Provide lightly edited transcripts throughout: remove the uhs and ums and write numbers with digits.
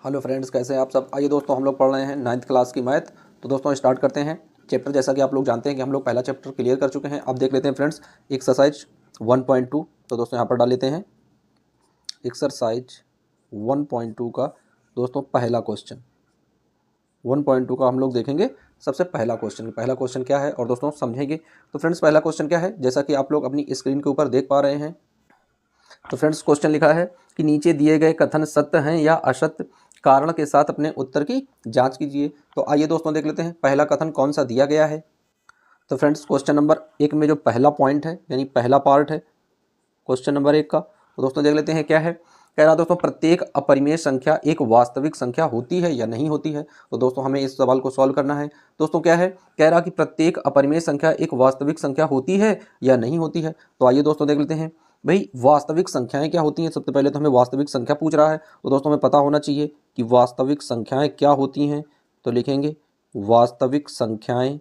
Hello friends, कैसे हैं आप सब। आइए दोस्तों, हम लोग पढ़ रहे हैं 9th क्लास की मैथ। तो दोस्तों स्टार्ट करते हैं चैप्टर। जैसा कि आप लोग जानते हैं कि हम लोग पहला चैप्टर क्लियर कर चुके हैं। अब देख लेते हैं फ्रेंड्स एक्सरसाइज 1.2। तो दोस्तों यहाँ पर डाल लेते हैं एक्सरसाइज 1.2 का दोस्तों पहला क्वेश्चन। 1.2 का हम लोग देखेंगे सबसे पहला क्वेश्चन क्या है और दोस्तों समझेंगे। तो फ्रेंड्स पहला क्वेश्चन क्या है, जैसा कि आप लोग अपनी स्क्रीन के ऊपर देख पा रहे हैं। तो फ्रेंड्स क्वेश्चन लिखा है कि नीचे दिए गए कथन सत्य हैं या असत्य, कारण के साथ अपने उत्तर की जांच कीजिए। तो आइए दोस्तों देख लेते हैं पहला कथन कौन सा दिया गया है। तो फ्रेंड्स क्वेश्चन नंबर 1 में जो पहला पॉइंट है यानी पहला पार्ट है क्वेश्चन नंबर 1 का, तो दोस्तों देख लेते हैं क्या है। कह रहा दोस्तों प्रत्येक अपरिमेय संख्या एक वास्तविक संख्या होती है या नहीं होती है। तो दोस्तों हमें इस सवाल को सॉल्व करना है। दोस्तों क्या है, कह रहा कि प्रत्येक अपरिमेय संख्या एक वास्तविक संख्या होती है या नहीं होती है। तो आइए दोस्तों देख लेते हैं भाई वास्तविक संख्याएं क्या होती हैं। सबसे पहले तो हमें वास्तविक संख्या पूछ रहा है, तो दोस्तों हमें पता होना चाहिए कि वास्तविक संख्याएं क्या होती हैं। तो लिखेंगे वास्तविक संख्याएं।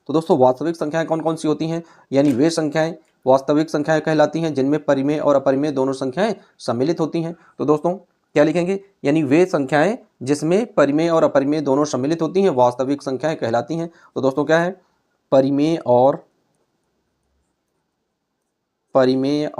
तो दोस्तों वास्तविक संख्याएं कौन कौन सी होती हैं, यानी वे संख्याएं वास्तविक संख्याएं कहलाती हैं जिनमें परिमेय और अपरिमेय दोनों संख्याएं सम्मिलित होती हैं। तो दोस्तों क्या लिखेंगे, यानी वे संख्याएं जिसमें परिमेय और अपरिमेय दोनों सम्मिलित होती हैं वास्तविक संख्याएं कहलाती हैं। तो दोस्तों क्या है, परिमेय और अपरिमेय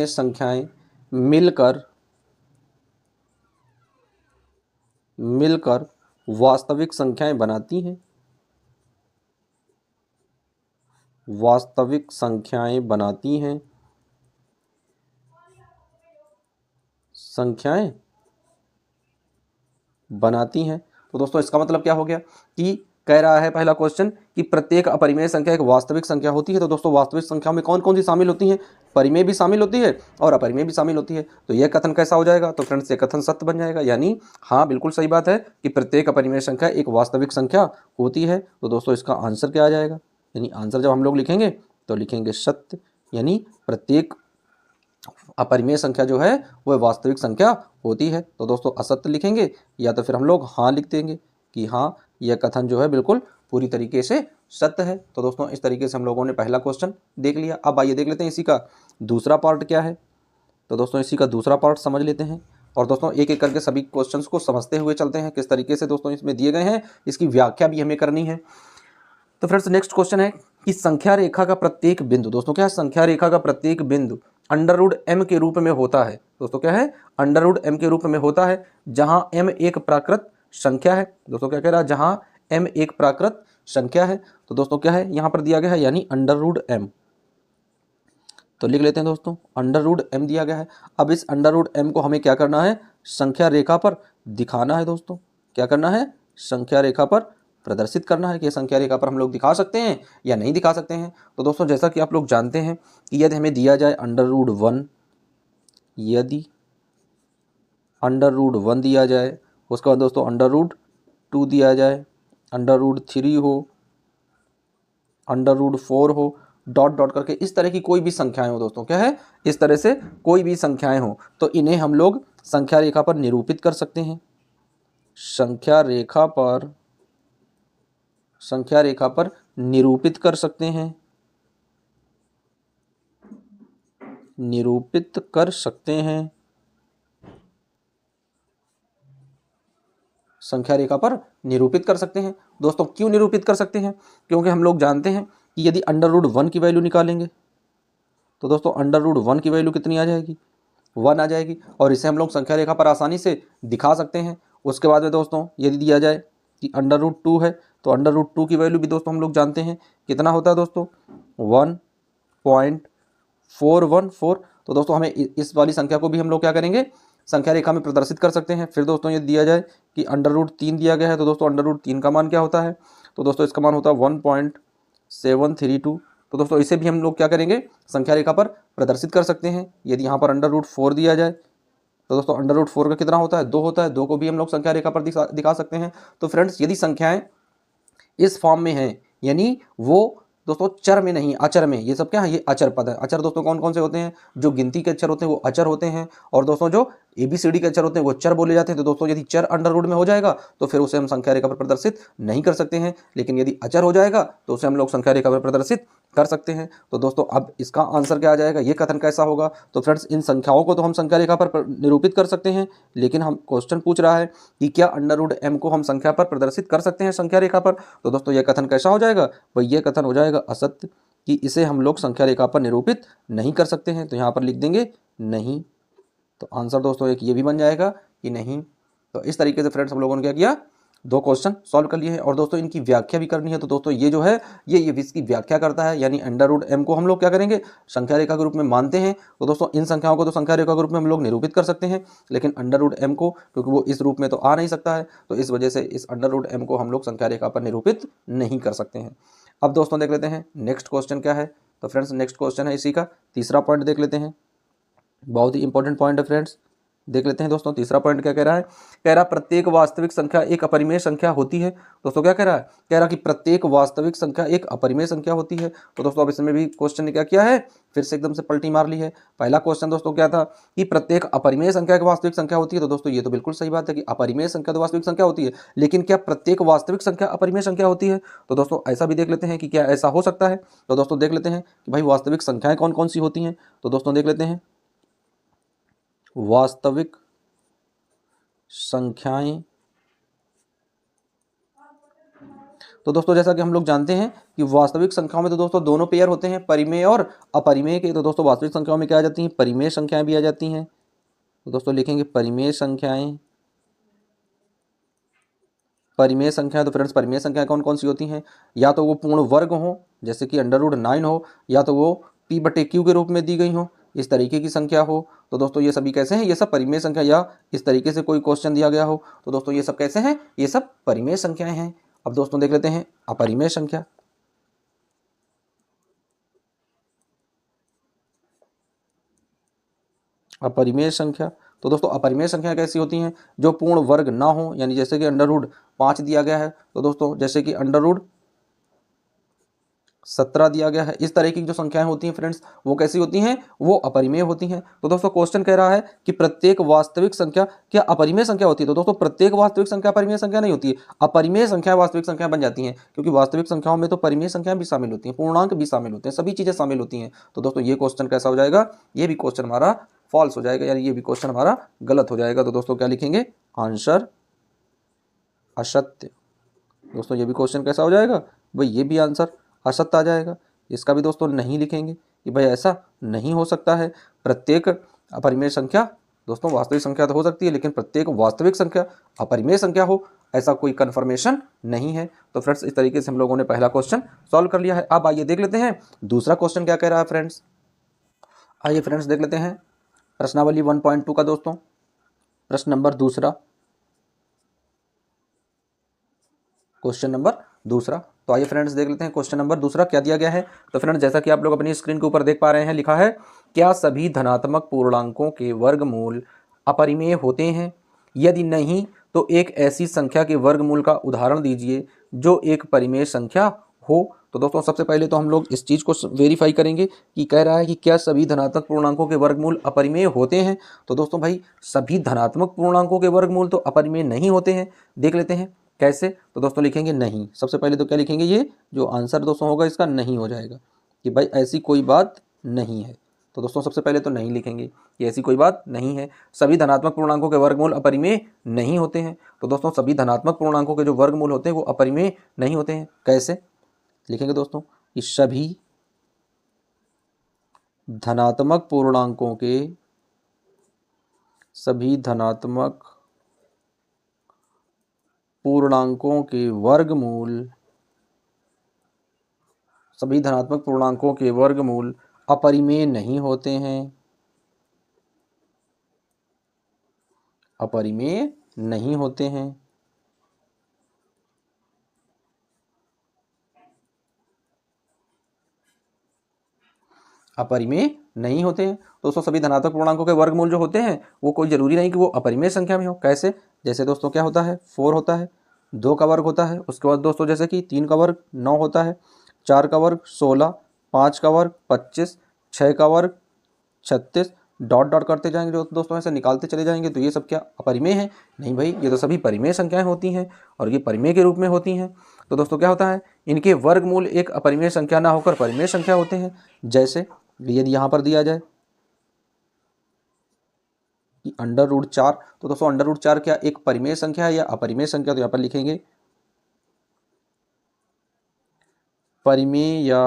संख्याएं मिलकर वास्तविक संख्याएं बनाती हैं। तो दोस्तों इसका मतलब क्या हो गया कि कह रहा है पहला क्वेश्चन कि प्रत्येक अपरिमेय संख्या एक वास्तविक संख्या होती है। तो दोस्तों वास्तविक संख्या में कौन कौन सी शामिल होती हैं, परिमेय भी शामिल होती है और अपरिमेय भी शामिल होती है। तो यह कथन कैसा हो जाएगा, तो फ्रेंड्स ये कथन सत्य बन जाएगा। यानी हाँ बिल्कुल सही बात है कि प्रत्येक अपरिमेय संख्या एक वास्तविक संख्या होती है। तो दोस्तों इसका आंसर क्या आ जाएगा, यानी आंसर जब हम लोग लिखेंगे तो लिखेंगे सत्य, यानी प्रत्येक अपरिमेय संख्या जो है वह वास्तविक संख्या होती है। तो दोस्तों असत्य लिखेंगे या तो फिर हम लोग हाँ लिख देंगे कि हाँ यह कथन जो है बिल्कुल पूरी तरीके से सत्य है। तो दोस्तों इस तरीके से हम लोगों ने पहला क्वेश्चन देख लिया। अब आइए देख लेते हैं इसी का दूसरा पार्ट क्या है। तो दोस्तों इसी का दूसरा पार्ट समझ लेते हैं और दोस्तों एक एक करके सभी क्वेश्चंस को समझते हुए चलते हैं किस तरीके से दोस्तों इसमें दिए गए हैं, इसकी व्याख्या भी हमें करनी है। तो फ्रेंड्स नेक्स्ट क्वेश्चन है कि संख्या रेखा का प्रत्येक बिंदु, दोस्तों क्या है, संख्या रेखा का प्रत्येक बिंदु √m के रूप में होता है। दोस्तों क्या है, √m के रूप में होता है जहां m एक प्राकृत संख्या है। दोस्तों क्या कह रहा है, जहां m एक प्राकृत संख्या है। तो दोस्तों क्या है यहां पर दिया गया है, यानी √m। तो लिख लेते हैं दोस्तों √m दिया गया है। अब इस √m को हमें क्या करना है, संख्या रेखा पर दिखाना है। दोस्तों क्या करना है, संख्या रेखा पर प्रदर्शित करना है कि संख्या रेखा पर हम लोग दिखा सकते हैं या नहीं दिखा सकते हैं। तो दोस्तों जैसा कि आप लोग जानते हैं कि यदि हमें दिया जाए √1, यदि √1 दिया जाए, उसके बाद दोस्तों √2 दिया जाए, √3 हो, √4 हो, डॉट डॉट करके इस तरह की कोई भी संख्याएं हो। दोस्तों क्या है, इस तरह से कोई भी संख्याएं हो तो इन्हें हम लोग संख्या रेखा पर निरूपित कर सकते हैं। संख्या रेखा पर निरूपित कर सकते हैं, संख्या रेखा पर निरूपित कर सकते हैं। दोस्तों क्यों निरूपित कर सकते हैं, क्योंकि हम लोग जानते हैं कि यदि √1 की वैल्यू निकालेंगे तो दोस्तों √1 की वैल्यू कितनी आ जाएगी, 1 आ जाएगी, और इसे हम लोग संख्या रेखा पर आसानी से दिखा सकते हैं। उसके बाद में दोस्तों यदि दिया जाए कि √2 है तो √2 की वैल्यू भी दोस्तों हम लोग जानते हैं कितना होता है दोस्तों, 1.414। तो दोस्तों हमें इस वाली संख्या को भी हम लोग क्या करेंगे, संख्या रेखा में प्रदर्शित कर सकते हैं। फिर दोस्तों ये दिया जाए कि √3 दिया गया है तो दोस्तों √3 का मान क्या होता है, तो दोस्तों इसका मान होता है 1.732। तो दोस्तों इसे भी हम लोग क्या करेंगे, संख्या रेखा पर प्रदर्शित कर सकते हैं। यदि यहाँ पर √4 दिया जाए तो दोस्तों √4 का कितना होता है, 2 होता है, 2 को भी हम लोग संख्या रेखा पर दिखा सकते हैं। तो फ्रेंड्स यदि संख्याएं इस फॉर्म में हैं, यानी वो दोस्तों चर में नहीं, अचर में। ये सब क्या है, ये अचर पद है। अचर दोस्तों कौन कौन से होते हैं, जो गिनती के अक्षर होते हैं वो अचर होते हैं, और दोस्तों जो ABCD के अक्षर होते हैं वो चर बोले जाते हैं। तो दोस्तों यदि चर अंडर रूट में हो जाएगा तो फिर उसे हम संख्या रेखा पर प्रदर्शित नहीं कर सकते हैं, लेकिन यदि अचर हो जाएगा तो उसे हम लोग संख्या रेखा पर प्रदर्शित कर सकते हैं। तो दोस्तों अब इसका आंसर क्या आ जाएगा, ये कथन कैसा होगा। तो फ्रेंड्स इन संख्याओं को तो हम संख्या रेखा पर निरूपित कर सकते हैं, लेकिन हम क्वेश्चन पूछ रहा है कि क्या अंडर रूट m को हम संख्या पर प्रदर्शित कर सकते हैं संख्या रेखा पर। तो दोस्तों यह कथन कैसा हो जाएगा, वही ये कथन हो जाएगा असत्य, कि इसे हम लोग संख्या रेखा पर निरूपित नहीं कर सकते हैं। तो यहाँ पर लिख देंगे नहीं। तो आंसर दोस्तों एक ये भी बन जाएगा कि नहीं। तो इस तरीके से फ्रेंड्स हम लोगों ने क्या किया, दो क्वेश्चन सॉल्व कर लिए हैं, और दोस्तों इनकी व्याख्या भी करनी है। तो दोस्तों ये जो है ये इसकी व्याख्या करता है, यानी अंडर रूट m को हम लोग क्या करेंगे, संख्या रेखा के रूप में मानते हैं। तो दोस्तों इन संख्याओं को तो संख्या रेखा के रूप में हम लोग निरूपित कर सकते हैं, लेकिन अंडर रूट m को, क्योंकि वो इस रूप में तो आ नहीं सकता है, तो इस वजह से इस अंडर रूट m को हम लोग संख्या रेखा पर निरूपित नहीं कर सकते हैं। अब दोस्तों देख लेते हैं नेक्स्ट क्वेश्चन क्या है। तो फ्रेंड्स नेक्स्ट क्वेश्चन है इसी का तीसरा पॉइंट देख लेते हैं, बहुत ही इंपॉर्टेंट पॉइंट है फ्रेंड्स। देख लेते हैं दोस्तों तीसरा पॉइंट क्या कह रहा है। कह रहा प्रत्येक वास्तविक संख्या एक अपरिमेय संख्या होती है। दोस्तों क्या कह रहा है, कह रहा कि प्रत्येक वास्तविक संख्या एक अपरिमेय संख्या होती है। तो दोस्तों अब इसमें भी क्वेश्चन ने क्या किया है, फिर से एकदम से पलटी मार ली है। पहला क्वेश्चन दोस्तों क्या था कि प्रत्येक अपरिमेय संख्या एक वास्तविक संख्या होती है। तो दोस्तों ये तो बिल्कुल सही बात है कि अपरिमेय संख्या तो वास्तविक संख्या होती है, लेकिन क्या प्रत्येक वास्तविक संख्या अपरिमेय संख्या होती है। तो दोस्तों ऐसा भी देख लेते हैं कि क्या ऐसा हो सकता है। तो दोस्तों देख लेते हैं कि भाई वास्तविक संख्याएं कौन कौन सी होती हैं। तो दोस्तों देख लेते हैं वास्तविक संख्याएं। तो दोस्तों जैसा कि हम लोग जानते हैं कि वास्तविक संख्याओं में तो दोस्तों दोनों पेयर होते हैं, परिमेय और अपरिमेय के। तो दोस्तों वास्तविक संख्याओं में क्या आ जाती हैं, परिमेय संख्याएं भी आ जाती हैं। तो दोस्तों लिखेंगे परिमेय संख्याएं। परिमेय संख्याएं, तो फ्रेंड्स परिमेय संख्याएं कौन कौन सी होती हैं, या तो वो पूर्ण वर्ग हो जैसे कि अंडर रूट 9 हो, या तो वो p/q के रूप में दी गई हो, इस तरीके की संख्या हो। तो दोस्तों ये सभी कैसे हैं, ये सब परिमेय संख्या, या इस तरीके से कोई क्वेश्चन दिया गया हो। तो दोस्तों ये सब कैसे हैं, ये सब परिमेय संख्याएं हैं। अब दोस्तों देख लेते हैं अपरिमेय संख्या। अपरिमेय संख्या, तो दोस्तों अपरिमेय संख्या कैसी होती हैं, जो पूर्ण वर्ग ना हो, यानी जैसे कि अंडर रूट 5 दिया गया है, तो दोस्तों जैसे कि अंडर रूट 17 दिया गया है, इस तरह की जो संख्याएं होती हैं फ्रेंड्स वो कैसी होती हैं, वो अपरिमेय होती हैं। तो दोस्तों क्वेश्चन कह रहा है कि प्रत्येक वास्तविक संख्या क्या अपरिमेय संख्या होती है। तो दोस्तों प्रत्येक वास्तविक संख्या अपरिमेय संख्या नहीं होती है, अपरिमेय संख्या वास्तविक संख्या बन जाती हैं, क्योंकि वास्तविक संख्याओं में तो परिमेय संख्याएं भी शामिल होती हैं, पूर्णांक भी शामिल होते हैं, सभी चीजें शामिल होती हैं। तो दोस्तों ये क्वेश्चन कैसा हो जाएगा, ये भी क्वेश्चन हमारा फॉल्स हो जाएगा, यानी ये भी क्वेश्चन हमारा गलत हो जाएगा। तो दोस्तों क्या लिखेंगे, आंसर असत्य। दोस्तों ये भी क्वेश्चन कैसा हो जाएगा, भाई ये भी आंसर असत्य आ जाएगा। इसका भी दोस्तों नहीं लिखेंगे कि भाई ऐसा नहीं हो सकता है। प्रत्येक अपरिमेय संख्या, दोस्तों वास्तविक संख्या तो हो सकती है, लेकिन प्रत्येक वास्तविक संख्या अपरिमेय संख्या हो, ऐसा कोई कंफर्मेशन नहीं है। तो फ्रेंड्स इस तरीके से हम लोगों ने पहला क्वेश्चन सॉल्व कर लिया है। अब आइए देख लेते हैं दूसरा क्वेश्चन क्या कह रहा है फ्रेंड्स। आइए फ्रेंड्स देख लेते हैं प्रश्नावली 1.2 का दोस्तों प्रश्न नंबर दूसरा, क्वेश्चन नंबर दूसरा। तो आइए फ्रेंड्स देख लेते हैं क्वेश्चन नंबर दूसरा क्या दिया गया है। तो फ्रेंड्स जैसा कि आप लोग अपनी स्क्रीन के ऊपर देख पा रहे हैं, लिखा है क्या सभी धनात्मक पूर्णांकों के वर्गमूल अपरिमेय होते हैं, यदि नहीं तो एक ऐसी संख्या के वर्गमूल का उदाहरण दीजिए जो एक परिमेय संख्या हो। तो दोस्तों सबसे पहले तो हम लोग इस चीज़ को वेरीफाई करेंगे कि कह रहा है कि क्या सभी धनात्मक पूर्णांकों के वर्गमूल अपरिमेय होते हैं। तो दोस्तों भाई सभी धनात्मक पूर्णांकों के वर्गमूल तो अपरिमेय नहीं होते हैं। देख लेते हैं कैसे। तो दोस्तों लिखेंगे नहीं, सबसे पहले तो क्या लिखेंगे, ये जो आंसर दोस्तों होगा इसका नहीं हो जाएगा कि भाई ऐसी कोई बात नहीं है। तो दोस्तों सबसे पहले तो नहीं लिखेंगे कि ऐसी कोई बात नहीं है। सभी धनात्मक पूर्णांकों के वर्गमूल अपरिमेय नहीं होते हैं। तो दोस्तों सभी धनात्मक पूर्णांकों के जो वर्गमूल होते हैं वो अपरिमेय नहीं होते हैं। कैसे लिखेंगे दोस्तों कि सभी धनात्मक पूर्णांकों के, सभी धनात्मक पूर्णांकों के वर्गमूल, सभी धनात्मक पूर्णांकों के वर्गमूल अपरिमेय नहीं होते हैं, अपरिमेय नहीं होते हैं। अपरिमेय नहीं होते हैं। दोस्तों सभी धनात्मक पूर्णांकों के वर्गमूल जो होते हैं वो कोई जरूरी नहीं कि वो अपरिमेय संख्या में हो। कैसे, जैसे दोस्तों क्या होता है 4 होता है, 2 का वर्ग होता है, उसके बाद दोस्तों जैसे कि 3 का वर्ग 9 होता है, 4 का वर्ग 16, 5 का वर्ग 25, 6 का वर्ग 36, डॉट डॉट करते जाएंगे दोस्तों, ऐसे निकालते चले जाएंगे। तो ये सब क्या अपरिमेय है? नहीं भाई, ये तो सभी परिमेय संख्याएं होती हैं और ये परिमेय के रूप में होती हैं। तो दोस्तों क्या होता है, इनके वर्गमूल एक अपरिमेय संख्या ना होकर परिमेय संख्या होते हैं। जैसे यदि यहाँ पर दिया जाए कि √4, तो दोस्तों √4 क्या एक परिमेय संख्या है या अपरिमेय संख्या? तो यहाँ पर लिखेंगे परिमेय या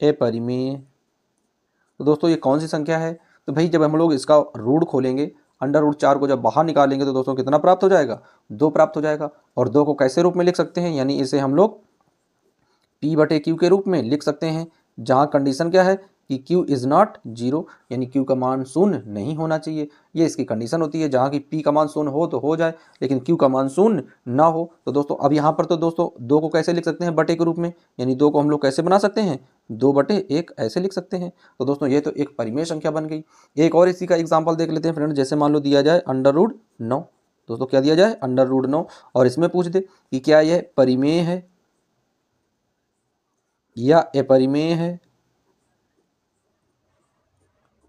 अपरिमेय। तो दोस्तों ये कौन सी संख्या है? तो भाई जब हम लोग इसका रूट खोलेंगे, √4 को जब बाहर निकालेंगे तो दोस्तों कितना प्राप्त हो जाएगा? 2 प्राप्त हो जाएगा। और 2 को कैसे रूप में लिख सकते हैं? यानी इसे हम लोग P/Q के रूप में लिख सकते हैं, जहाँ कंडीशन क्या है कि Q इज़ नॉट 0, यानी Q का मान शून्य नहीं होना चाहिए। ये इसकी कंडीशन होती है, जहाँ की P का मान शून्य हो तो हो जाए, लेकिन Q का मान शून्य ना हो। तो दोस्तों अब यहाँ पर तो दोस्तों 2 को कैसे लिख सकते हैं? बटे के रूप में, यानी 2 को हम लोग कैसे बना सकते हैं? 2/1 ऐसे लिख सकते हैं। तो दोस्तों ये तो एक परिमेय संख्या बन गई। एक और इसी का एग्जाम्पल देख लेते हैं फ्रेंड। जैसे मान लो दिया जाए √9, दोस्तों क्या दिया जाए? √9, और इसमें पूछ दे कि क्या यह परिमेय है या अपरिमेय है?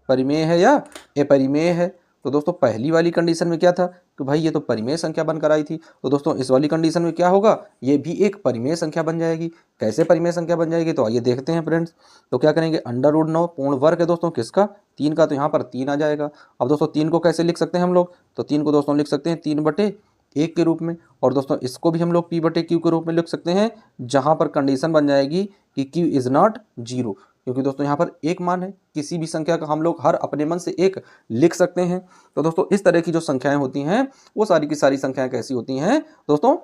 परिमेय है या अपरिमेय है? तो दोस्तों पहली वाली कंडीशन में क्या था कि भाई ये तो परिमेय संख्या बनकर आई थी। तो दोस्तों इस वाली कंडीशन में क्या होगा? ये भी एक परिमेय संख्या बन जाएगी। कैसे परिमेय संख्या बन जाएगी? तो आइए देखते हैं फ्रेंड्स। तो क्या करेंगे, √9 पूर्ण वर्ग है दोस्तों किसका? 3 का, तो यहाँ पर 3 आ जाएगा। अब दोस्तों 3 को कैसे लिख सकते हैं हम लोग? तो 3 को दोस्तों लिख सकते हैं 3/1 के रूप में। और दोस्तों इसको भी हम लोग P/Q के रूप में लिख सकते हैं, जहाँ पर कंडीशन बन जाएगी कि Q इज़ नॉट 0, क्योंकि दोस्तों यहाँ पर एक मान है, किसी भी संख्या का हम लोग हर अपने मन से एक लिख सकते हैं। तो दोस्तों इस तरह की जो संख्याएं होती हैं वो सारी की सारी संख्याएं कैसी होती हैं दोस्तों?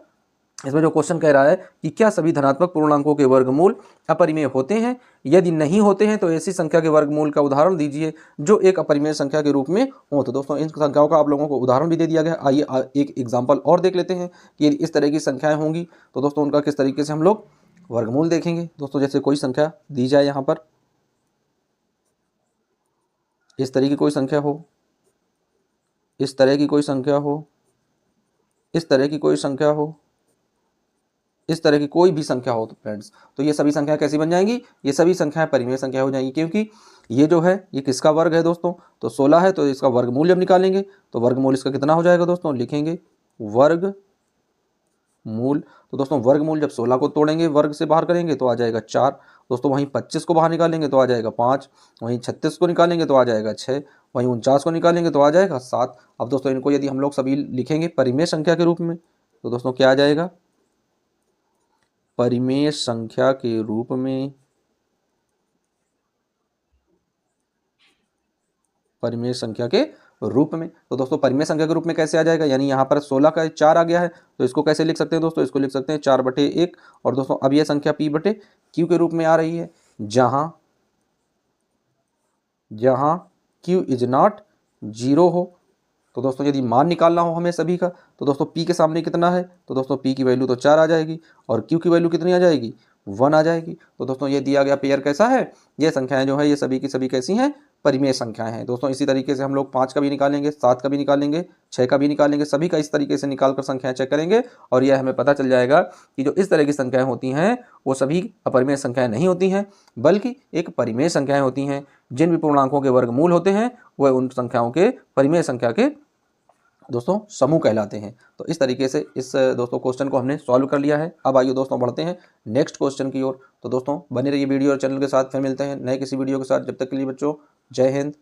इसमें जो क्वेश्चन कह रहा है कि क्या सभी धनात्मक पूर्णांकों के वर्गमूल अपरिमेय होते हैं? यदि नहीं होते हैं तो ऐसी संख्या के वर्गमूल का उदाहरण दीजिए जो एक अपरिमेय संख्या के रूप में हो। तो दोस्तों इन संख्याओं का आप लोगों को उदाहरण भी दे दिया गया। आइए एक एग्जाम्पल और देख लेते हैं कि इस तरह की संख्याएं होंगी तो दोस्तों उनका किस तरीके से हम लोग वर्गमूल देखेंगे। दोस्तों जैसे कोई संख्या दी जाए, यहाँ पर इस तरह की कोई संख्या हो, इस तरह की कोई संख्या हो, इस तरह की कोई संख्या हो, इस तरह की कोई भी संख्या हो, तो फ्रेंड्स तो ये सभी संख्याएं कैसी बन जाएंगी? ये सभी संख्याएं परिमेय संख्या हो जाएंगी, क्योंकि ये जो है ये किसका वर्ग है दोस्तों? तो 16 है, तो इसका वर्गमूल जब निकालेंगे तो वर्गमूल इसका कितना हो जाएगा दोस्तों? लिखेंगे वर्गमूल। तो दोस्तों वर्गमूल जब 16 को तोड़ेंगे, वर्ग से बाहर करेंगे तो आ जाएगा 4 दोस्तों। वहीं 25 को बाहर निकालेंगे तो आ जाएगा 5, वहीं 36 को निकालेंगे तो आ जाएगा 6, वहीं 49 को निकालेंगे तो आ जाएगा 7। अब दोस्तों इनको यदि हम लोग सभी लिखेंगे परिमेय संख्या के रूप में, तो दोस्तों क्या आ जाएगा? परिमेय संख्या के रूप में, परिमेय संख्या के रूप में। तो दोस्तों परिमेय संख्या के रूप में कैसे आ जाएगा? यानी यहाँ पर 16 का 4 आ गया है, तो इसको कैसे लिख सकते हैं दोस्तों? इसको लिख सकते हैं 4/1। और दोस्तों अब यह संख्या P/Q के रूप में आ रही है, जहां Q इज नॉट 0 हो। तो दोस्तों यदि मान निकालना हो हमें सभी का, तो दोस्तों P के सामने कितना है? तो दोस्तों P की वैल्यू तो 4 आ जाएगी और Q की वैल्यू कितनी आ जाएगी? 1 आ जाएगी। तो दोस्तों ये दिया गया पेयर कैसा है? ये संख्याएं जो है ये सभी की सभी कैसी हैं? परिमेय संख्याएं हैं दोस्तों। इसी तरीके से हम लोग 5 का भी निकालेंगे, 7 का भी निकालेंगे, 6 का भी निकालेंगे, सभी का इस तरीके से निकाल कर संख्याएं चेक करेंगे और यह हमें पता चल जाएगा कि जो इस तरह की संख्याएं होती हैं वो सभी अपरिमेय संख्याएं नहीं होती हैं, बल्कि एक परिमेय संख्याएं होती हैं। जिन भी पूर्णांकों के वर्गमूल होते हैं वह उन संख्याओं के परिमेय संख्या के दोस्तों समूह कहलाते हैं। तो इस तरीके से इस दोस्तों क्वेश्चन को हमने सॉल्व कर लिया है। अब आइए दोस्तों बढ़ते हैं नेक्स्ट क्वेश्चन की ओर। तो दोस्तों बने रहिए वीडियो और चैनल के साथ, फिर मिलते हैं नए किसी वीडियो के साथ। जब तक के लिए बच्चों जय हिंद,